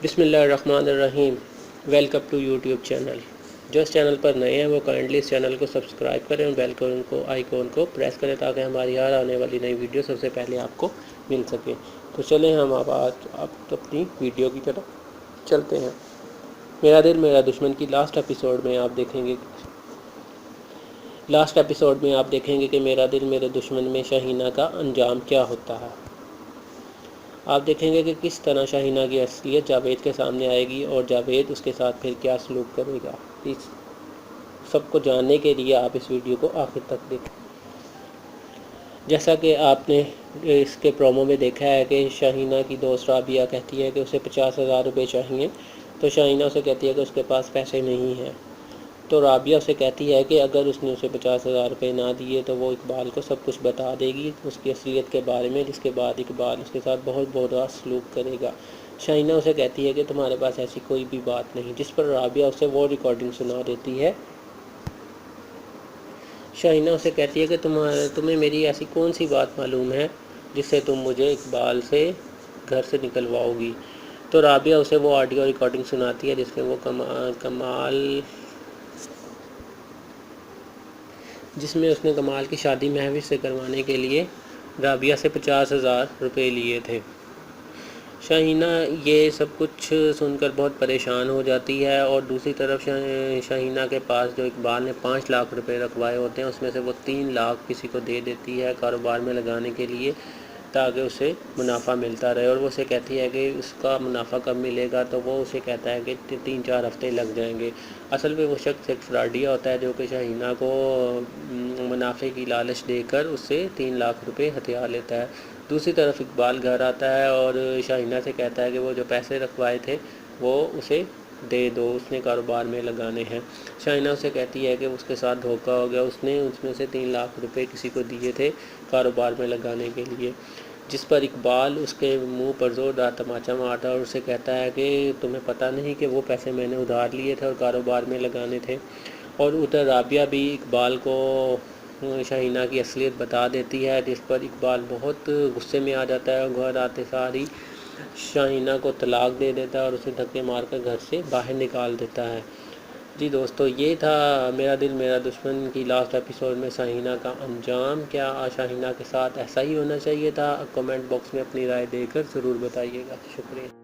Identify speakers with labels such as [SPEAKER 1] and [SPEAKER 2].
[SPEAKER 1] بسم اللہ الرحمن الرحیم۔ Welcome to YouTube channel. جو اس چینل پر نئے ہیں وہ کائنڈلی اس چینل کو سبسکرائب کریں اور بیل آئیکن کو پریس کریں تاکہ ہماری ہر آنے والی نئی ویڈیو سب سے پہلے آپ کو مل سکے۔ تو چلیں ہم اب اپنی ویڈیو کی طرف چلتے ہیں۔ میرا دل میرا دشمن کی لاسٹ ایپیسوڈ میں آپ دیکھیں گے کہ میرا دل میرے دشمن میں شاہینہ کا انجام کیا ہوتا ہے۔ آپ دیکھیں گے کہ کس طرح شاہینہ کی اصلیت جاوید کے سامنے آئے گی اور جاوید اس کے ساتھ پھر کیا سلوک کرے گا۔ اس سب کو جاننے کے لیے آپ اس ویڈیو کو آخر تک دیکھیں۔ جیسا کہ آپ نے اس کے پرومو میں دیکھا ہے کہ شاہینہ کی دوست رابعہ کہتی ہے کہ اسے 50,000 روپے چاہیے، تو شاہینہ اسے کہتی ہے کہ اس کے پاس پیسے نہیں ہیں۔ تو رابعہ اسے کہتی ہے کہ اگر اس نے اسے 50,000 روپے نہ دیے تو وہ اقبال کو سب کچھ بتا دے گی اس کی اصلیت کے بارے میں، جس کے بعد اقبال اس کے ساتھ بہت برا سلوک کرے گا۔ شاہینہ اسے کہتی ہے کہ تمہارے پاس ایسی کوئی بھی بات نہیں، جس پر رابعہ اسے وہ ریکارڈنگ سنا دیتی ہے۔ شاہینہ اسے کہتی ہے کہ تمہیں میری ایسی کون سی بات معلوم ہے جس سے تم مجھے اقبال سے گھر سے نکلواؤ گی۔ تو رابعہ اسے وہ آڈیو ریکارڈنگ سناتی ہے جس میں اس نے کمال کی شادی محوش سے کروانے کے لیے رابعہ سے 50,000 روپے لیے تھے۔ شاہینہ یہ سب کچھ سن کر بہت پریشان ہو جاتی ہے اور دوسری طرف شاہینہ کے پاس جو اقبال نے 5 لاکھ روپے رکھوائے ہوتے ہیں اس میں سے وہ 3 لاکھ کسی کو دے دیتی ہے کاروبار میں لگانے کے لیے تاکہ اسے منافع ملتا رہے، اور وہ اسے کہتی ہے کہ اس کا منافع کب ملے گا، تو وہ اسے کہتا ہے کہ 3-4 ہفتے لگ جائیں گے۔ اصل میں وہ شخص ایک فراڈیا ہوتا ہے جو کہ شاہینہ کو منافع کی لالچ دے کر اس سے 3 لاکھ روپے ہتھیا لیتا ہے۔ دوسری طرف اقبال گھر آتا ہے اور شاہینہ سے کہتا ہے کہ وہ جو پیسے رکھوائے تھے وہ اسے دے دو، اس نے کاروبار میں لگانے ہیں۔ شاہینہ اسے کہتی ہے کہ اس کے ساتھ دھوکہ ہو گیا، اس نے اس میں سے 3 لاکھ روپے کسی کو دیے تھے کاروبار میں لگانے کے لیے، جس پر اقبال اس کے منہ پر زوردار تماچا مارتا ہے اور اسے کہتا ہے کہ تمہیں پتہ نہیں کہ وہ پیسے میں نے ادھار لیے تھے اور کاروبار میں لگانے تھے۔ اور ادھر رابعہ بھی اقبال کو شاہینہ کی اصلیت بتا دیتی ہے، جس پر اقبال بہت غصے میں آ جاتا ہے اور گھر آتے ساری شاہینہ کو طلاق دے دیتا ہے اور اسے دھکے مار کر گھر سے باہر نکال دیتا ہے۔ جی دوستو، یہ تھا میرا دل میرا دشمن کی لاسٹ ایپیسوڈ میں شاہینہ کا انجام۔ کیا شاہینہ کے ساتھ ایسا ہی ہونا چاہیے تھا؟ کمنٹ باکس میں اپنی رائے دے کر ضرور بتائیے گا۔ شکریہ۔